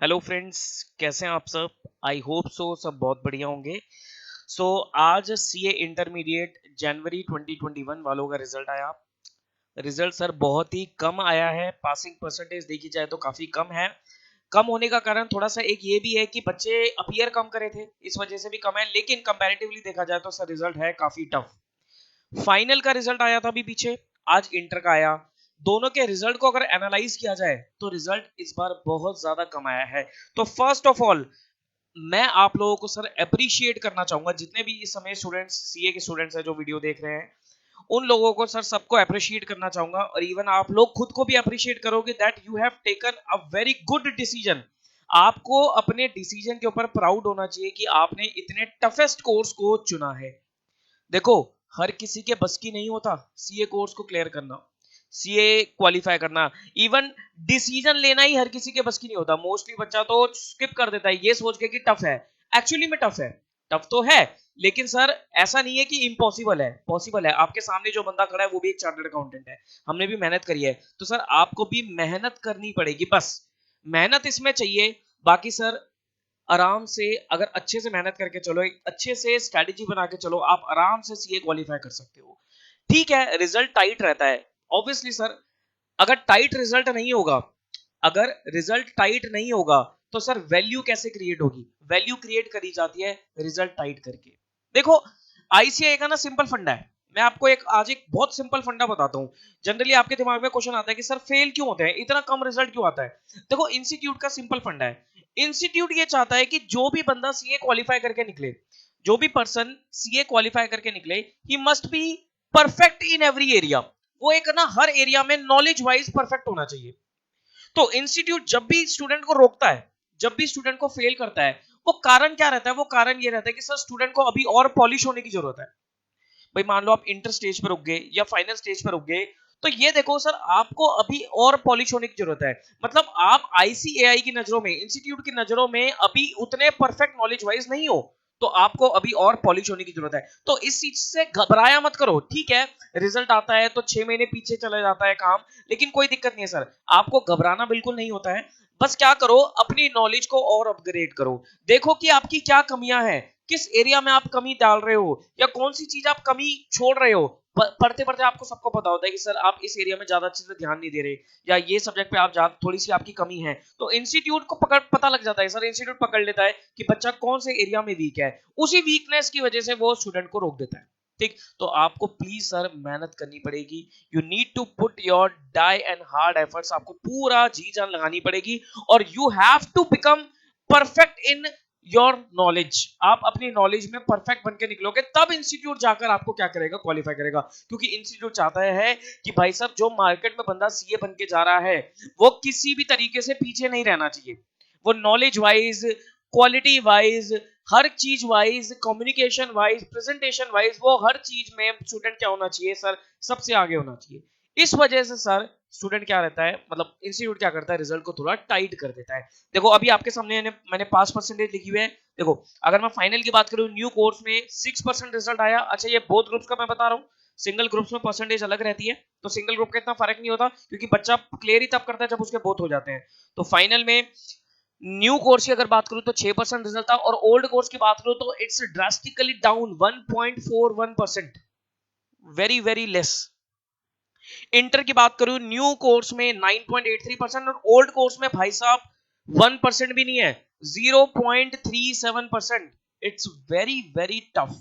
Hello friends, कैसे हैं आप सब। आई होप सो सब बहुत बढ़िया होंगे। आज सीए इंटरमीडिएट जनवरी 2021 वालों का रिजल्ट आया। रिजल्ट सर बहुत ही कम आया है। पासिंग परसेंटेज देखी जाए तो काफी कम है। कम होने का कारण थोड़ा सा एक ये भी है कि बच्चे अपीयर कम करे थे, इस वजह से भी कम है। लेकिन कंपैरेटिवली देखा जाए तो सर रिजल्ट है काफी टफ। फाइनल का रिजल्ट आया था अभी पीछे, आज इंटर का आया। दोनों के रिजल्ट को अगर एनालाइज किया जाए तो रिजल्ट इस बार बहुत ज्यादा कम आया है। तो फर्स्ट ऑफ ऑल मैं आप लोगों को सर अप्रिशिएट करना चाहूंगा, जितने भी इस समय स्टूडेंट्स सीए के स्टूडेंट्स हैं जो वीडियो देख रहे हैं, उन लोगों को सर सबको अप्रिशिएट करना चाहूंगा। और इवन आप लोग खुद को भी अप्रिशिएट करोगे that you have taken a very good decision. आपको अपने डिसीजन के ऊपर प्राउड होना चाहिए कि आपने इतने टफेस्ट कोर्स को चुना है। देखो, हर किसी के बस की नहीं होता सीए कोर्स को क्लियर करना, सीए क्वालिफाई करना। इवन डिसीजन लेना ही हर किसी के बस की नहीं होता। मोस्टली बच्चा तो स्किप कर देता है ये सोच के कि टफ है। एक्चुअली में टफ है, टफ तो है, लेकिन सर ऐसा नहीं है कि इम्पॉसिबल है, पॉसिबल है। आपके सामने जो बंदा खड़ा है वो भी एक चार्टर्ड अकाउंटेंट है, हमने भी मेहनत करी है, तो सर आपको भी मेहनत करनी पड़ेगी। बस मेहनत इसमें चाहिए। बाकी सर आराम से अगर अच्छे से मेहनत करके चलो, एक अच्छे से स्ट्रेटेजी बना के चलो, आप आराम से सीए क्वालिफाई कर सकते हो। ठीक है, रिजल्ट टाइट रहता है ऑब्वियसली सर। अगर टाइट रिजल्ट नहीं होगा, अगर रिजल्ट टाइट नहीं होगा तो सर वैल्यू कैसे क्रिएट होगी। वैल्यू क्रिएट करी जाती है रिजल्ट टाइट करके। देखो, आईसीआई का ना सिंपल फंडा है। मैं आपको आज एक बहुत सिंपल फंडा बताता हूं। जनरली आपके दिमाग में क्वेश्चन आता है कि सर फेल क्यों होते हैं, इतना कम रिजल्ट क्यों आता है। देखो, इंस्टीट्यूट का सिंपल फंडा है। इंस्टीट्यूट ये चाहता है कि जो भी बंदा सीए क्वालिफाई करके निकले, जो भी पर्सन सीए क्वालिफाई करके निकले, he must be perfect in every area. वो एक ना हर एरिया में नॉलेज वाइज परफेक्ट होना चाहिए। तो इंस्टीट्यूट जब भी स्टूडेंट को रोकता है, जब भी स्टूडेंट को फेल करता है, वो कारण क्या रहता है। वो कारण ये रहता है कि सर स्टूडेंट को अभी और पॉलिश होने की जरूरत है। भाई मान लो आप इंटर स्टेज पर रुक गए या फाइनल स्टेज पर रुक गए, तो ये देखो सर आपको अभी और पॉलिश होने की जरूरत है। मतलब आप आईसीएआई की नजरों में, इंस्टीट्यूट की नजरों में अभी उतने परफेक्ट नॉलेज वाइज नहीं हो, तो आपको अभी और पॉलिश होने की जरूरत है। तो इस चीज से घबराया मत करो। ठीक है, रिजल्ट आता है तो 6 महीने पीछे चला जाता है काम, लेकिन कोई दिक्कत नहीं है सर। आपको घबराना बिल्कुल नहीं होता है। बस क्या करो, अपनी नॉलेज को और अपग्रेड करो। देखो कि आपकी क्या कमियां हैं, किस एरिया में आप कमी डाल रहे हो, या कौन सी चीज आप कमी छोड़ रहे हो। पढ़ते पढ़ते आपको सबको पता होता है कि सर आप इस एरिया में ज्यादा अच्छे से ध्यान नहीं दे रहे, या ये सब्जेक्ट पे आप थोड़ी सी आपकी कमी है। तो इंस्टीट्यूट को पता लग जाता है सर। इंस्टीट्यूट पकड़ लेता है कि बच्चा कौन से एरिया में वीक है, उसी वीकनेस की वजह से वो स्टूडेंट को रोक देता है। ठीक, तो आपको प्लीज सर मेहनत करनी पड़ेगी। You need to put your die and hard efforts. आपको पूरा जी जान लगानी पड़ेगी, और you have to become perfect in your knowledge. आप अपनी नॉलेज में परफेक्ट बन के निकलोगे, तब इंस्टीट्यूट जाकर आपको क्या करेगा, क्वालिफाई करेगा। क्योंकि इंस्टीट्यूट चाहता है कि भाई साहब जो मार्केट में बंदा सीए बन के जा रहा है, वो किसी भी तरीके से पीछे नहीं रहना चाहिए। वो नॉलेज वाइज, क्वालिटी वाइज, हर चीज wise, communication wise, presentation wise, वो हर चीज में स्टूडेंट क्या होना चाहिए सर, सबसे आगे होना चाहिए। इस वजह से सर स्टूडेंट क्या रहता है, मतलब इंस्टीट्यूट क्या करता है, रिजल्ट को थोड़ा टाइट कर देता है। देखो अभी आपके सामने मैंने पास परसेंटेज लिखी हुई है। देखो, अगर मैं फाइनल की बात करूं, न्यू कोर्स में 6% रिजल्ट आया। अच्छा, ये बोथ ग्रुप्स का मैं बता रहा हूँ। सिंगल ग्रुप्स में परसेंटेज अलग रहती है, तो सिंगल ग्रुप का इतना फर्क नहीं होता, क्योंकि बच्चा क्लियर ही तब करता है जब उसके बोथ हो जाते हैं। तो फाइनल में न्यू कोर्स की अगर बात करूं तो 6% रिजल्ट था, और ओल्ड कोर्स की बात करूं तो it's drastically down 1.41%। Very very less. Inter की बात करूं, न्यू कोर्स में 9.83%, और ओल्ड कोर्स में भाई साहब 1% भी नहीं है, 0.37%। It's very very tough.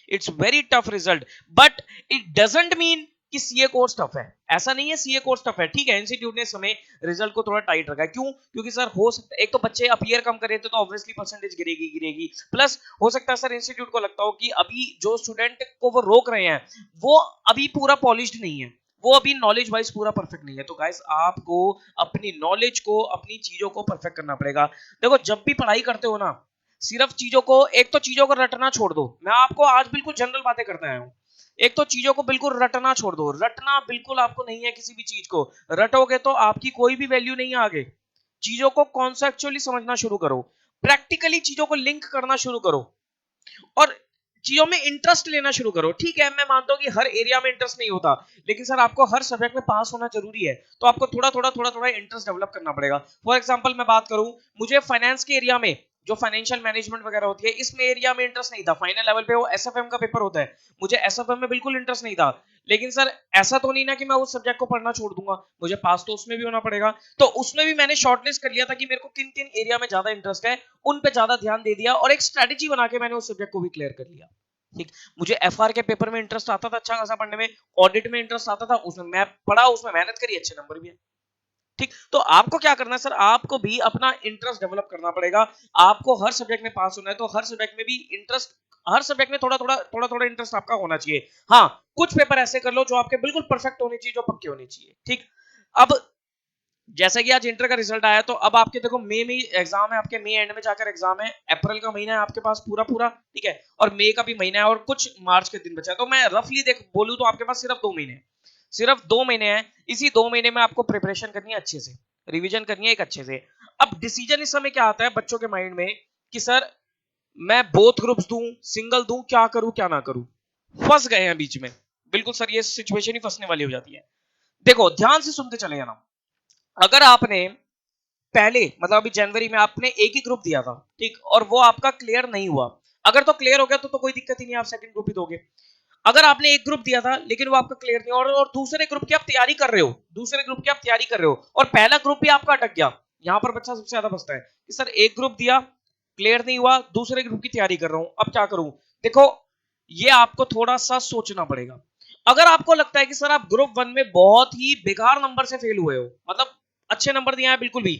It's very tough result. But it doesn't mean कि सीए कोर्स टफ है। ऐसा नहीं है सीए कोर्स टफ है। ठीक है, इंस्टीट्यूट ने इस समय रिजल्ट को थोड़ा टाइट रखा है। क्यों? क्योंकि सर हो सकता है, एक तो बच्चे अपीयर कम करे थे तो ऑब्वियसली परसेंटेज गिरेगी गिरेगी, प्लस हो सकता है सर इंस्टीट्यूट को लगता हो कि अभी जो स्टूडेंट को वो रोक रहे हैं, वो अभी पूरा पॉलिश्ड नहीं है, वो अभी नॉलेज वाइज पूरा परफेक्ट नहीं है। तो गाइस, आपको अपनी नॉलेज को, अपनी चीजों को परफेक्ट करना पड़ेगा। देखो, जब भी पढ़ाई करते हो ना, सिर्फ चीजों को, एक तो चीजों को रटना छोड़ दो। मैं आपको आज बिल्कुल जनरल बातें करता आया हूं। एक तो चीजों को बिल्कुल रटना छोड़ दो। रटना बिल्कुल आपको नहीं है किसी भी चीज को। रटोगे तो आपकी कोई भी वैल्यू नहीं है आगे। चीजों को कॉन्सेप्चुअली समझना शुरू करो, प्रैक्टिकली चीजों को लिंक करना शुरू करो। और चीजों में इंटरेस्ट लेना शुरू करो। ठीक है, मैं मानता हूं कि हर एरिया में इंटरेस्ट नहीं होता, लेकिन सर आपको हर सब्जेक्ट में पास होना जरूरी है, तो आपको थोड़ा थोड़ा इंटरेस्ट डेवलप करना पड़ेगा। फॉर एग्जांपल मैं बात करूं, मुझे फाइनेंस के एरिया में जो फाइनेंशियल मैनेजमेंट वगैरह होती है, इसमें एरिया में इंटरेस्ट नहीं था। फाइनल लेवल पे वो एसएफएम का पेपर होता है, मुझे एसएफएम में बिल्कुल इंटरेस्ट नहीं था। लेकिन सर ऐसा तो नहीं ना कि मैं उस सब्जेक्ट को पढ़ना छोड़ दूंगा, मुझे पास तो उसमें भी होना पड़ेगा। तो उसमें भी मैंने शॉर्टलिस्ट कर लिया था कि मेरे को किन किन एरिया में ज्यादा इंटरेस्ट है, उन पे ज्यादा ध्यान दे दिया, और एक स्ट्रेटेजी बना के मैंने उस सब्जेक्ट को भी क्लियर कर लिया। ठीक, मुझे एफआर के पेपर में इंटरेस्ट आता था अच्छा खासा पढ़ने में, ऑडिट में इंटरेस्ट आता था, उसमें मैं पढ़ा, उसमें मेहनत करी, अच्छे नंबर भी है। ठीक, तो आपको क्या करना है सर, आपको भी अपना इंटरेस्ट डेवलप करना पड़ेगा। आपको हर सब्जेक्ट में पास होना है, तो हर सब्जेक्ट में भी इंटरेस्ट, हर सब्जेक्ट में थोड़ा थोड़ा इंटरेस्ट आपका होना चाहिए। हाँ, कुछ पेपर ऐसे कर लो जो आपके बिल्कुल परफेक्ट होने चाहिए, जो पक्के होने चाहिए। ठीक, अब जैसा कि आज इंटर का रिजल्ट आया, तो अब आपके देखो मई में एग्जाम है, आपके मई एंड में जाकर एग्जाम है, अप्रैल का महीना है आपके पास पूरा पूरा, ठीक है, और मई का भी महीना है, और कुछ मार्च के दिन बचा है। तो मैं रफली देख बोलूं तो आपके पास सिर्फ 2 महीने हैं, सिर्फ 2 महीने हैं। इसी 2 महीने में आपको प्रिपरेशन करनी है अच्छे से, रिवीजन करनी है एक अच्छे से। अब डिसीजन इस समय क्या आता है बच्चों के माइंड में कि सर मैं बोथ ग्रुप्स दूं, सिंगल दूं, क्या करूं क्या ना करूं, फंस गए हैं बीच में। बिल्कुल सर, ये सिचुएशन ही फंसने वाली हो जाती है। देखो ध्यान से सुनते चले जाना। अगर आपने पहले मतलब अभी जनवरी में आपने एक ही ग्रुप दिया था, ठीक, और वो आपका क्लियर नहीं हुआ, अगर तो क्लियर हो गया तो कोई दिक्कत ही नहीं, आप सेकंड ग्रुप ही दोगे। अगर आपने एक ग्रुप दिया था लेकिन वो आपका क्लियर नहीं, और दूसरे ग्रुप की आप तैयारी कर रहे हो, दूसरे ग्रुप की आप तैयारी कर रहे हो, और पहला ग्रुप भी आपका अटक गया, यहां पर बच्चा सबसे ज्यादा फंसता है कि सर एक ग्रुप दिया, क्लियर नहीं हुआ, दूसरे ग्रुप की तैयारी कर रहा हूं, अब क्या करूं। देखो, ये आपको थोड़ा सा सोचना पड़ेगा। अगर आपको लगता है कि सर आप ग्रुप 1 में बहुत ही बेकार नंबर से फेल हुए हो, मतलब अच्छे नंबर दिए हैं बिल्कुल भी,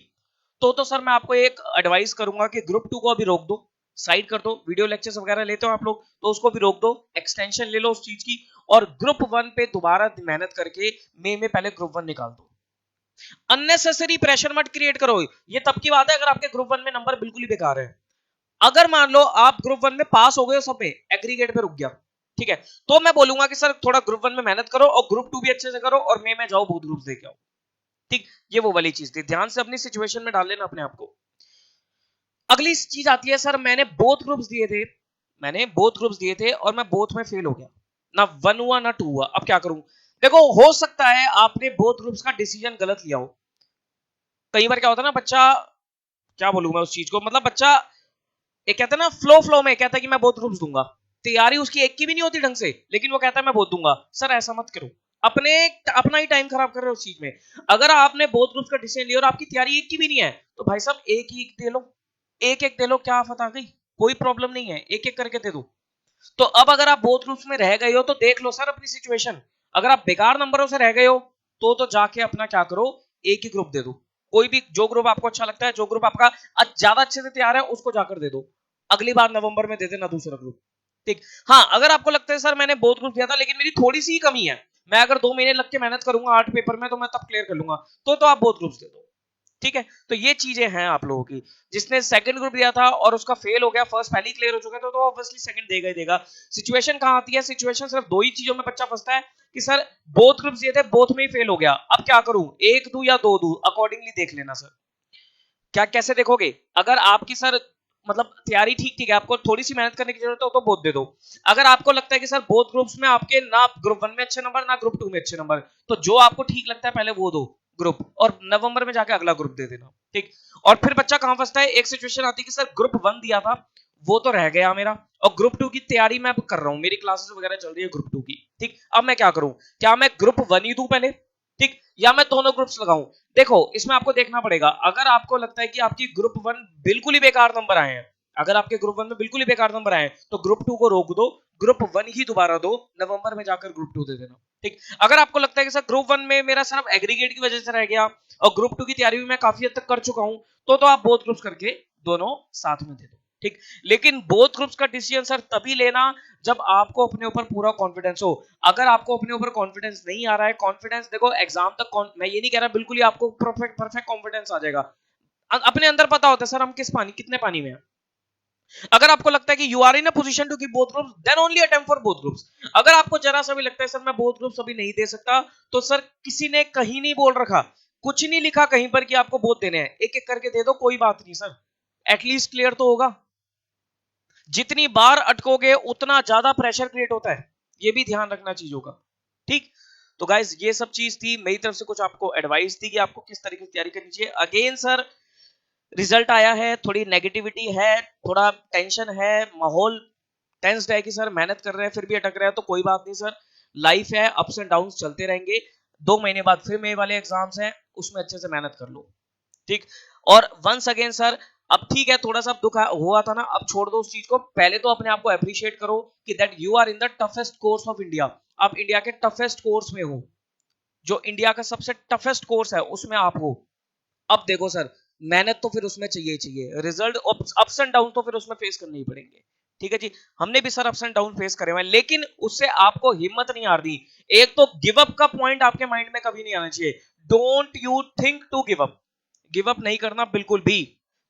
तो सर मैं आपको एक एडवाइस करूंगा कि ग्रुप 2 को अभी रोक दो, साइड कर दो। वीडियो लेक्चर्स वगैरह लेते हो आप लोग, तो उसको भी रोक दो, एक्सटेंशन ले लो उस चीज की, और ग्रुप 1 पे दोबारा मेहनत करके मई में पहले ग्रुप 1 निकाल दो। अननेसेसरी प्रेशर मत क्रिएट करो। ये तब की बात है अगर आपके ग्रुप 1 में नंबर बिल्कुल ही बेकार है। अगर मान लो आप ग्रुप 1 में पास हो गए हो, सब में एग्रीगेट पे रुक गया, ठीक है, तो मैं बोलूंगा कि सर थोड़ा ग्रुप 1 में मेहनत करो, और ग्रुप 2 भी अच्छे से करो, और मई में जाओ बहुत ग्रुप देके आओ। ठीक, ये वो वाली चीज थी, ध्यान से अपनी सिचुएशन में डाल लेना अपने आप को। अगली चीज आती है सर, मैंने बोथ ग्रुप्स दिए थे, मैंने बोथ ग्रुप्स दिए थे और मैं बोथ में फेल हो गया, ना 1 हुआ ना 2 हुआ, अब क्या करूं। देखो, हो सकता है आपने बोथ ग्रुप्स का डिसीजन गलत लिया हो। कई बार क्या होता है ना, बच्चा, क्या बोलूं मैं उस चीज को, मतलब बच्चा एक कहता है ना, फ्लो फ्लो में कहता है कि मैं बोथ ग्रुप्स दूंगा, तैयारी उसकी एक की भी नहीं होती ढंग से, लेकिन वो कहता है मैं बोथ दूंगा। सर ऐसा मत करो, अपने अपना ही टाइम खराब कर रहे हो उस चीज में। अगर आपने बोथ ग्रुप्स का डिसीजन लिया और आपकी तैयारी एक की भी नहीं है, तो भाई साहब एक ही दे लो, एक एक दे लो, क्या आफत आ गई, कोई प्रॉब्लम नहीं है, एक एक करके दे दो। तो अब अगर आप बोथ ग्रुप्स में रह गए हो तो देख लो सर अपनी सिचुएशन। अगर आप बेकार नंबरों से रह गए हो, तो जाके अपना क्या करो, एक ही ग्रुप दे दो, कोई भी जो ग्रुप आपको अच्छा लगता है, जो ग्रुप आपका ज्यादा अच्छे से तैयार है, उसको जाकर दे दो। अगली बार नवंबर में दे देना दूसरा ग्रुप। ठीक, हाँ, अगर आपको लगता है सर मैंने बोथ ग्रुप दिया था लेकिन मेरी थोड़ी सी ही कमी है, मैं अगर 2 महीने लग के मेहनत करूंगा 8 पेपर में, तो मैं तब क्लियर कर लूंगा, तो आप बोथ ग्रुप्स दे दो। ठीक है, तो ये चीजें हैं आप लोगों की। जिसने सेकंड ग्रुप दिया था और उसका फेल हो गया, फर्स्ट पहले ही क्लियर हो चुका था, तो ऑब्वियसली सेकंड देगा ही देगा। सिचुएशन कहां आती है, सिचुएशन सिर्फ दो ही चीजों में बच्चा फंसता है कि सर बोथ ग्रुप्स दिए थे, बोथ में ही फेल हो गया, अब क्या करूं, एक दूं या दो दूं, अकॉर्डिंगली देख लेना सर। क्या कैसे देखोगे, अगर आपकी सर मतलब तैयारी ठीक ठीक है, आपको थोड़ी सी मेहनत करने की जरूरत है, तो बोथ दे दो। अगर आपको लगता है कि सर बोथ ग्रुप्स में आपके ना ग्रुप 1 में अच्छे नंबर ना ग्रुप 2 में अच्छे नंबर, तो जो आपको ठीक लगता है पहले वो दो ग्रुप, और नवंबर में जाके अगला ग्रुप दे देना। ठीक, और फिर बच्चा कहां फंसता है, एक सिचुएशन आती है कि सर ग्रुप 1 दिया था, वो तो रह गया मेरा, और ग्रुप 2 की तैयारी मैं अब कर रहा हूं, मेरी क्लासेस वगैरह चल रही है ग्रुप 2 की। ठीक, अब मैं क्या करूं, क्या मैं ग्रुप 1 ही दूं पहले, ठीक, या मैं दोनों ग्रुप्स लगाऊं। देखो, इसमें आपको देखना पड़ेगा, अगर आपको लगता है कि आपकी ग्रुप 1 बिल्कुल ही बेकार नंबर आए हैं, अगर आपके ग्रुप 1 में बिल्कुल ही बेकार नंबर आए, तो ग्रुप 2 को रोक दो, ग्रुप 1 ही दोबारा दो, नवंबर में जाकर ग्रुप 2 दे देना। ठीक, अगर आपको लगता है कि सर ग्रुप 1 में मेरा सिर्फ एग्रीगेट की वजह से रह गया, और ग्रुप 2 की तैयारी भी मैं काफी हद तक कर चुका हूं, तो आप बोथ ग्रुप्स करके दोनों साथ में दे दो। ठीक, लेकिन बोथ ग्रुप्स का डिसीजन सर तभी लेना जब आपको अपने ऊपर पूरा कॉन्फिडेंस हो। अगर आपको अपने ऊपर कॉन्फिडेंस नहीं आ रहा है, कॉन्फिडेंस देखो एग्जाम तक, मैं ये नहीं कह रहा बिल्कुल ही आपको परफेक्ट परफेक्ट कॉन्फिडेंस आ जाएगा, अपने अंदर पता होता है सर हम किस पानी कितने पानी में हैं। अगर आपको लगता है कि you are in a position to give both groups, then only attempt for both groups. अगर आपको जरा सा भी लगता है सर मैं बोथ ग्रुप्स अभी नहीं दे सकता, तो सर किसी ने कहीं नहीं बोल रखा, कुछ नहीं लिखा कहीं पर कि आपको बोथ देने हैं, एक एक करके दे दो, कोई बात नहीं सर, एटलीस्ट क्लियर तो होगा। जितनी बार अटकोगे उतना ज्यादा प्रेशर क्रिएट होता है, ये भी ध्यान रखना चीजों का। ठीक, तो गाइज ये सब चीज थी मेरी तरफ से, कुछ आपको एडवाइस थी कि आपको किस तरीके से तैयारी करनी चाहिए। अगेन सर, रिजल्ट आया है, थोड़ी नेगेटिविटी है, थोड़ा टेंशन है, माहौल टेंस्ड है कि सर मेहनत कर रहे हैं फिर भी अटक रहे हैं, तो कोई बात नहीं सर, लाइफ है, अप्स एंड डाउन चलते रहेंगे। 2 महीने बाद फिर मेरे वाले एग्जाम्स हैं, उसमें अच्छे से मेहनत कर लो। ठीक, और वंस अगेन सर, अब ठीक है, थोड़ा सा दुख हुआ था ना, अब छोड़ दो उस चीज को, पहले तो अपने आप को अप्रिशिएट करो कि that you are in the toughest course of India. आप इंडिया के टफेस्ट कोर्स में हो, जो इंडिया का सबसे टफेस्ट कोर्स है उसमें आप हो। अब देखो सर, मेहनत तो फिर उसमें चाहिए चाहिए, रिजल्ट अप्स एंड डाउन तो फिर उसमें फेस करने ही पड़ेंगे। ठीक है जी, हमने भी sir ups and down face करे हुए हैं, लेकिन उससे आपको हिम्मत नहीं हारनी। एक तो गिव अप का पॉइंट आपके माइंड में कभी नहीं आना चाहिए। Don't you think to give up, give up नहीं करना बिल्कुल भी।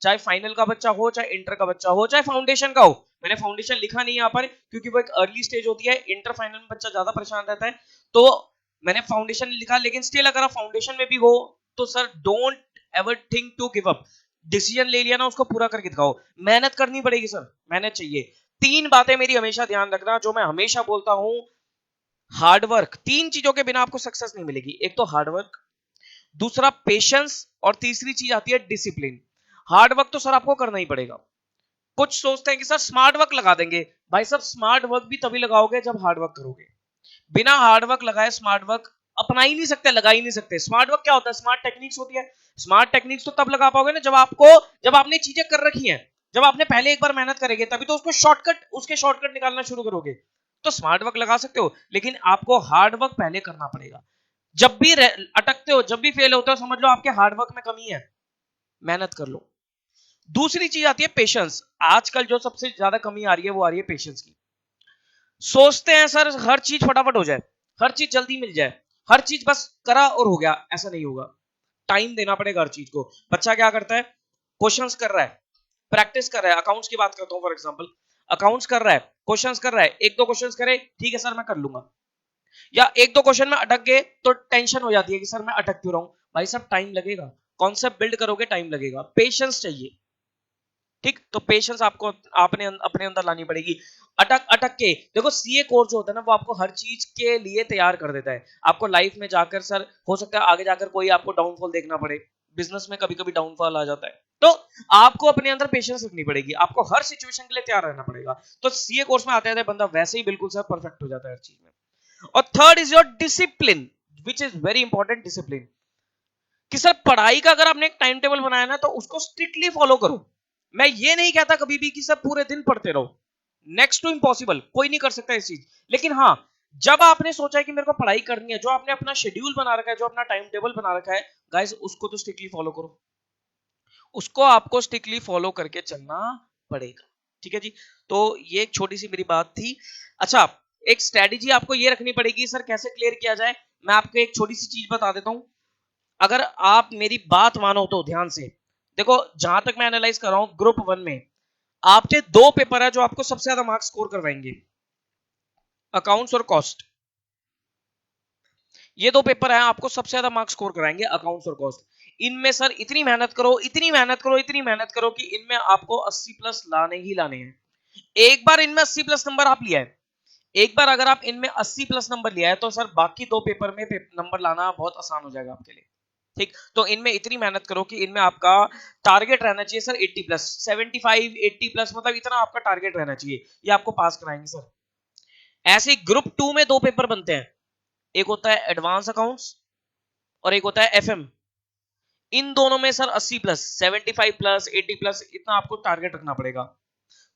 चाहे फाइनल का बच्चा हो, चाहे इंटर का बच्चा हो, चाहे फाउंडेशन का हो। मैंने फाउंडेशन लिखा नहीं यहाँ पर क्योंकि वो एक अर्ली स्टेज होती है, इंटर फाइनल में बच्चा ज्यादा परेशान रहता है, तो मैंने फाउंडेशन लिखा। लेकिन स्टिल अगर आप फाउंडेशन में भी हो तो sir don't ever think to give up. Decision ले लिया ना, उसको पूरा करके दिखाओ। मेहनत करनी पड़ेगी सर, मेहनत चाहिए। 3 बातें मेरी हमेशा ध्यान रखना, जो मैं हमेशा बोलता हूं। हार्डवर्क, 3 चीजों के बिना आपको सक्सेस नहीं मिलेगी। एक तो हार्डवर्क, दूसरा पेशेंस, और तीसरी चीज आती है डिसिप्लिन। हार्ड वर्क तो सर आपको करना ही पड़ेगा। कुछ सोचते हैं कि सर स्मार्ट वर्क लगा देंगे, भाई साहब स्मार्ट वर्क भी तभी लगाओगे जब हार्ड वर्क करोगे। बिना हार्ड वर्क लगाए स्मार्ट वर्क अपना ही नहीं सकते, लगा ही नहीं सकते। स्मार्ट वर्क क्या होता है? स्मार्ट टेक्निक्स होती है। स्मार्ट टेक्निक्स तो तब लगा पाओगे ना जब आपने चीजें कर रखी हैं, जब आपने पहले एक बार मेहनत करेंगे, तभी तो उसके शॉर्टकट निकालना शुरू करोगे। तो स्मार्ट वर्क लगा सकते हो, लेकिन आपको हार्ड वर्क पहले करना पड़ेगा। जब भी अटकते हो, जब भी फेल होते हो, समझ लो आपके हार्डवर्क में कमी है, मेहनत कर लो। दूसरी चीज आती है पेशेंस। आजकल जो सबसे ज्यादा कमी आ रही है वो आ रही है पेशेंस की। सोचते हैं सर हर चीज फटाफट हो जाए, हर चीज जल्दी मिल जाए, हर चीज बस करा और हो गया। ऐसा नहीं होगा, टाइम देना पड़ेगा हर चीज को। बच्चा क्या करता है? क्वेश्चंस कर रहा है, प्रैक्टिस कर रहा है। अकाउंट्स की बात करता हूं फॉर एग्जांपल, अकाउंट्स कर रहा है, क्वेश्चंस कर रहा है, एक दो क्वेश्चंस करे, ठीक है सर मैं कर लूंगा। या एक दो क्वेश्चन में अटक गए तो टेंशन हो जाती है कि सर मैं अटक क्यों रहा हूं। भाई साहब टाइम लगेगा, कॉन्सेप्ट बिल्ड करोगे टाइम लगेगा, पेशेंस चाहिए। ठीक, तो पेशेंस आपको आपने अपने अंदर लानी पड़ेगी। अटक अटक के देखो, सीए कोर्स जो होता है ना, वो आपको हर चीज के लिए तैयार कर देता है। आपको लाइफ में जाकर सर हो सकता है आगे जाकर कोई आपको डाउनफॉल देखना पड़े, बिजनेस में कभी कभी डाउनफॉल आ जाता है, तो आपको अपने अंदर पेशेंस रखनी पड़ेगी, आपको हर सिचुएशन के लिए तैयार रहना पड़ेगा। तो सीए कोर्स में आते आते बंदा वैसे ही बिल्कुल सर परफेक्ट हो जाता है हर चीज में। और third is your discipline, which is very important. Discipline कि सर पढ़ाई का अगर आपने एक टाइम टेबल बनाया ना, तो उसको स्ट्रिक्टली फॉलो करो। मैं ये नहीं कहता कभी भी कि सब पूरे दिन पढ़ते रहो, नेक्स्ट टू इम्पॉसिबल, कोई नहीं कर सकता इस चीज। लेकिन हाँ, जब आपने सोचा है कि मेरे को पढ़ाई करनी है, जो आपने अपना शेड्यूल बना रखा है, जो अपना टाइम टेबल बना रखा है, गाइस उसको तो स्ट्रिक्टली फॉलो करो, उसको आपको स्ट्रिक्टली फॉलो करके चलना पड़ेगा। ठीक है जी, तो ये एक छोटी सी मेरी बात थी। अच्छा, एक स्ट्रेटेजी आपको ये रखनी पड़ेगी सर कैसे क्लियर किया जाए। मैं आपको एक छोटी सी चीज बता देता हूं, अगर आप मेरी बात मानो तो ध्यान से देखो। जहां तक मैं एनालाइज कर रहा हूं, ग्रुप 1 में आपके 2 पेपर है जो आपको सबसे ज्यादा मार्क्स स्कोर करवाएंगे, अकाउंट्स और कॉस्ट। ये 2 पेपर है आपको सबसे ज्यादा मार्क्स स्कोर कराएंगे, अकाउंट्स और कॉस्ट। इनमें सर इतनी मेहनत करो, इतनी मेहनत करो, इतनी मेहनत करो कि इनमें आपको 80 प्लस लाने ही लाने हैं। एक बार इनमें 80 प्लस नंबर आप लिया है, एक बार अगर आप इनमें 80 प्लस नंबर लिया है, तो सर बाकी 2 पेपर में नंबर लाना बहुत आसान हो जाएगा आपके लिए। ठीक, तो इनमें इतनी मेहनत करो कि इनमें आपका टारगेट रहना चाहिए सर 80 प्लस, 75 80 प्लस, मतलब इतना आपका टारगेट रहना चाहिए, ये आपको पास कराएंगे सर। ऐसे ही ग्रुप 2 में 2 पेपर बनते हैं, एक होता है एडवांस अकाउंट्स और एक होता है एफएम। इन दोनों में सर 80 प्लस, 75 प्लस, 80 प्लस, इतना आपको टारगेट रखना पड़ेगा।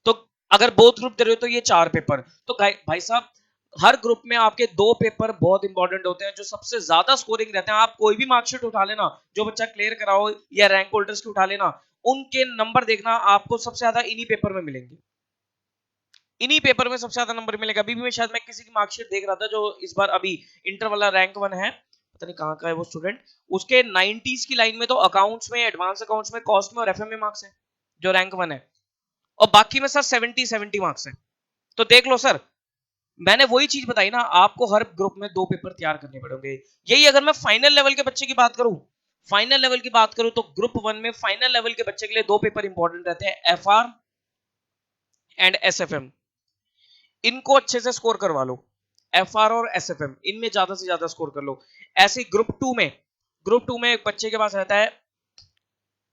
तो अगर बोथ ग्रुप दे रहे हो तो ये 4 पेपर। तो भाई साहब, हर ग्रुप में आपके 2 पेपर बहुत इंपॉर्टेंट होते हैं, जो सबसे ज्यादा स्कोरिंग रहते हैं। आप कोई भी मार्कशीट उठा लेना, जो बच्चा क्लियर कराओ या रैंक होल्डर्स की उठा लेना, उनके नंबर देखना, आपको सबसे ज्यादा इन्हीं पेपर में मिलेंगे, इन्हीं पेपर में सबसे ज्यादा नंबर मिलेगा। अभी भी मैं शायद मैं किसी की मार्कशीट देख रहा था, जो इस बार अभी इंटर वाला रैंक 1 है, पता नहीं कहाँ का है वो स्टूडेंट, उसके 90s की लाइन में तो अकाउंट्स में, एडवांस अकाउंट्स में, कॉस्ट में और एफएम में मार्क्स है, जो रैंक 1 है। और बाकी में सर 70 मार्क्स है। तो देख लो सर, मैंने वही चीज बताई ना, आपको हर ग्रुप में 2 पेपर तैयार करने पड़ेंगे। यही अगर मैं फाइनल लेवल के बच्चे की बात करूं, फाइनल लेवल की बात करूं, तो ग्रुप 1 में फाइनल लेवल के बच्चे के लिए 2 पेपर इंपॉर्टेंट रहते हैं, एफआर एंड एसएफएम, इनको अच्छे से स्कोर करवा लो। एफआर और एसएफएम इनमें ज्यादा से ज्यादा स्कोर कर लो। ऐसे ग्रुप टू में एक बच्चे के पास रहता है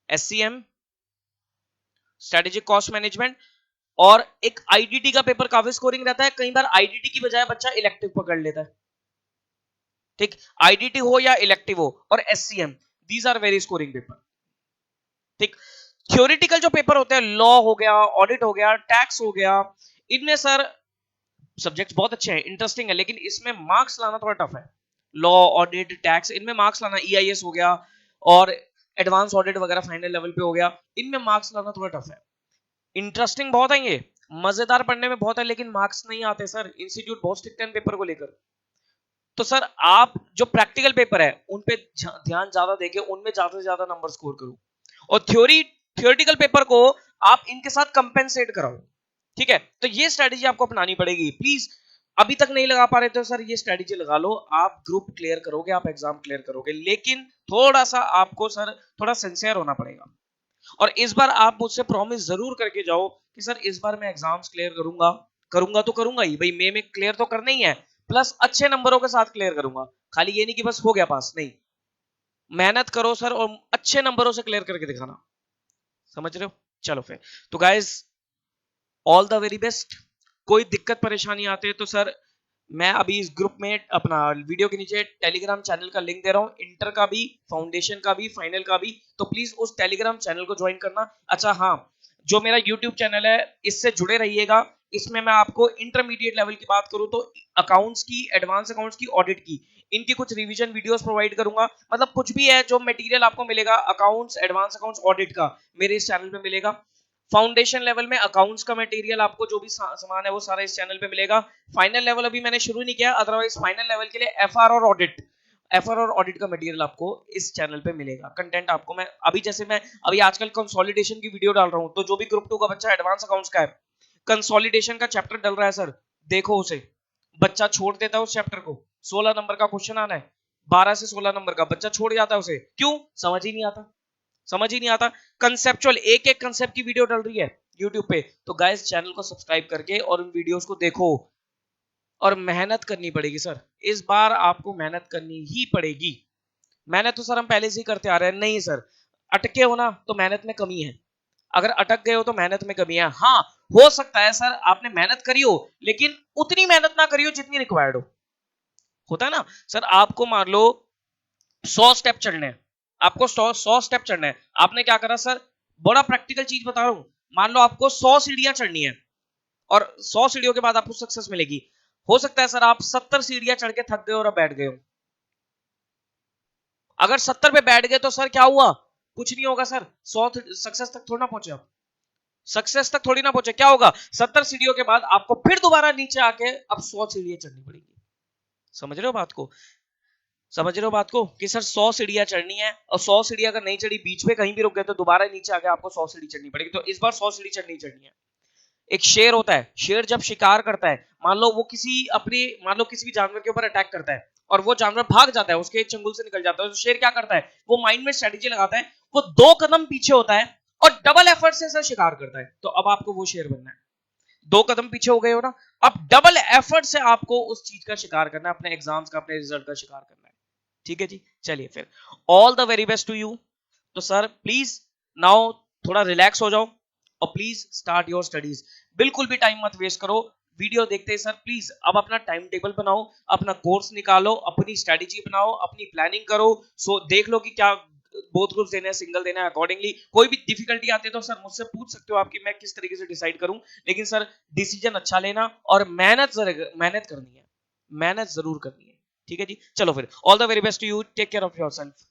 एससीएम, स्ट्रेटेजिक कॉस्ट मैनेजमेंट, और एक आईडीटी का पेपर काफी स्कोरिंग रहता है। कई बार आईडीटी की बजाय बच्चा इलेक्टिव पकड़ लेता है, ठीक, आईडीटी हो या इलेक्टिव हो, और SCM, these are very scoring paper, ठीक। थ्योरेटिकल जो पेपर होते हैं, लॉ हो गया, ऑडिट हो गया, टैक्स हो गया, इनमें सर सब्जेक्ट्स बहुत अच्छे हैं, इंटरेस्टिंग है, लेकिन इसमें मार्क्स लाना थोड़ा टफ है। लॉ, ऑडिट, टैक्स, इनमें मार्क्स लाना, ईआईएस हो गया और एडवांस ऑडिट वगैरह फाइनल लेवल पे हो गया, इनमें मार्क्स लाना थोड़ा टफ है। इंटरेस्टिंग बहुत है ये, मजेदार पढ़ने में बहुत है, लेकिन मार्क्स नहीं आते सर, इंस्टीट्यूट बहुत स्ट्रिक्ट है पेपर को लेकर। तो सर आप जो प्रैक्टिकल पेपर है उन पे ध्यान ज्यादा देके उनमें ज्यादा से ज्यादा नंबर स्कोर करो, और थियोरिटिकल पेपर को आप इनके साथ कंपेंसेट कराओ, ठीक है। तो ये स्ट्रेटेजी आपको अपनानी पड़ेगी, प्लीज। अभी तक नहीं लगा पा रहे तो सर ये स्ट्रेटेजी लगा लो, आप ग्रुप क्लियर करोगे, आप एग्जाम क्लियर करोगे, लेकिन थोड़ा सा आपको सर थोड़ा सिंसियर होना पड़ेगा। और इस बार आप मुझसे प्रॉमिस जरूर करके जाओ कि सर इस बार मैं एग्जाम्स क्लियर करूंगा, करूंगा तो करूंगा ही भाई, मे में क्लियर तो करना ही है, प्लस अच्छे नंबरों के साथ क्लियर करूंगा। खाली ये नहीं कि बस हो गया पास, नहीं, मेहनत करो सर और अच्छे नंबरों से क्लियर करके दिखाना, समझ रहे हो। चलो फिर, तो guys all the very best. कोई दिक्कत परेशानी आती है तो सर मैं अभी इस ग्रुप में अपना वीडियो के नीचे टेलीग्राम चैनल का लिंक दे रहा हूँ, इंटर का भी, फाउंडेशन का भी, फाइनल का भी, तो प्लीज उस टेलीग्राम चैनल को ज्वाइन करना। अच्छा हाँ, जो मेरा यूट्यूब चैनल है इससे जुड़े रहिएगा, इसमें मैं आपको इंटरमीडिएट लेवल की बात करूं तो अकाउंट्स की, एडवांस अकाउंट्स की, ऑडिट की, इनकी कुछ रिवीजन वीडियोस प्रोवाइड करूंगा। मतलब कुछ भी है जो मटेरियल आपको मिलेगा अकाउंट्स, एडवांस अकाउंट्स, ऑडिट का, मेरे इस चैनल पे मिलेगा। फाउंडेशन लेवल में अकाउंट्स का मटेरियल आपको जो भी सामान है वो सारा इस चैनल पे मिलेगा। फाइनल लेवल अभी मैंने शुरू नहीं किया, अदरवाइज फाइनल लेवल के लिए एफआर और ऑडिट का मटेरियल आपको इस चैनल पे मिलेगा। कंटेंट आपको मैं अभी, जैसे मैं अभी आजकल कंसोलिडेशन की वीडियो डाल रहा हूं, तो जो भी ग्रुप 2 का बच्चा एडवांस अकाउंट्स का है, कंसोलिडेशन का चैप्टर डल रहा है सर, देखो उसे, बच्चा छोड़ देता है उस चैप्टर को, 16 नंबर का क्वेश्चन आना है, 12 से 16 नंबर का, बच्चा छोड़ जाता है उसे, क्यों, समझ ही नहीं आता, समझ ही नहीं आता। कंसेप्चुअल एक एक कंसेप्ट की वीडियो डल रही है यूट्यूब पे, तो गाइस चैनल को सब्सक्राइब करके और उन वीडियोस को देखो, और मेहनत करनी पड़ेगी सर, इस बार आपको मेहनत करनी ही पड़ेगी। मेहनत तो सर हम पहले से ही करते आ रहे हैं, नहीं सर अटके हो ना तो मेहनत में कमी है, अगर अटक गए हो तो मेहनत में कमी है। हाँ, हो सकता है सर आपने मेहनत करी हो लेकिन उतनी मेहनत ना करी हो जितनी रिक्वायर्ड हो, होता है ना सर। आपको मान लो 100 स्टेप चढ़ने हैं, आपको 100 स्टेप चढ़ना है, आपने क्या करा सर, बड़ा प्रैक्टिकल चीज बता रहा हूं, मान लो आपको 100 सीढ़ियां चढ़नी है और 100 सीढ़ियों के बाद आपको सक्सेस मिलेगी, हो सकता है सर आप 70 सीढ़ियां चढ़ के थक गए और अब बैठ गए हो। अगर 70 पे बैठ गए तो सर क्या हुआ, कुछ नहीं होगा सर, 100 सक्सेस तक थोड़ा ना पहुंचे आप, सक्सेस तक थोड़ी ना पहुंचे, क्या होगा, 70 सीढ़ियों के बाद आपको फिर दोबारा नीचे आके अब 100 सीढ़ियां चढ़नी पड़ेगी। समझ रहे हो बात को, समझ रहे हो बात को, कि सर 100 सीढ़ियां चढ़नी है, और 100 सीढ़ियां अगर नहीं चढ़ी, बीच में कहीं भी रुक गए, तो दोबारा नीचे आके आपको 100 सीढ़ी चढ़नी पड़ेगी। तो इस बार 100 सीढ़ी चढ़नी है। एक शेर होता है, शेर जब शिकार करता है, मान लो वो मान लो किसी भी जानवर के ऊपर अटैक करता है और वो जानवर भाग जाता है, उसके चंगुल से निकल जाता है, तो शेर क्या करता है, वो माइंड में स्ट्रेटेजी लगाता है, वो 2 कदम पीछे होता है और डबल एफर्ट से सर शिकार करता है। तो अब आपको वो शेर बनना है, 2 कदम पीछे हो गए हो ना, अब डबल एफर्ट से आपको उस चीज का शिकार करना है, अपने एग्जाम्स का, अपने रिजल्ट का शिकार करना है। ठीक है जी, चलिए फिर, all the very best to you. तो सर प्लीज नाउ थोड़ा रिलैक्स हो जाओ और प्लीज स्टार्ट योर स्टडीज, बिल्कुल भी टाइम मत वेस्ट करो। वीडियो देखते हैं सर, प्लीज अब अपना टाइम टेबल बनाओ, अपना कोर्स निकालो, अपनी स्ट्रेटेजी बनाओ, अपनी प्लानिंग करो, सो देख लो कि क्या बोथ ग्रुप्स देना है, सिंगल देना है, अकॉर्डिंगली कोई भी डिफिकल्टी आती है तो सर मुझसे पूछ सकते हो आपकी, मैं किस तरीके से डिसाइड करूं, लेकिन सर डिसीजन अच्छा लेना और मेहनत करनी है, मेहनत जरूर करनी है। ठीक है जी, चलो फिर, all the very best to you, take care of yourself.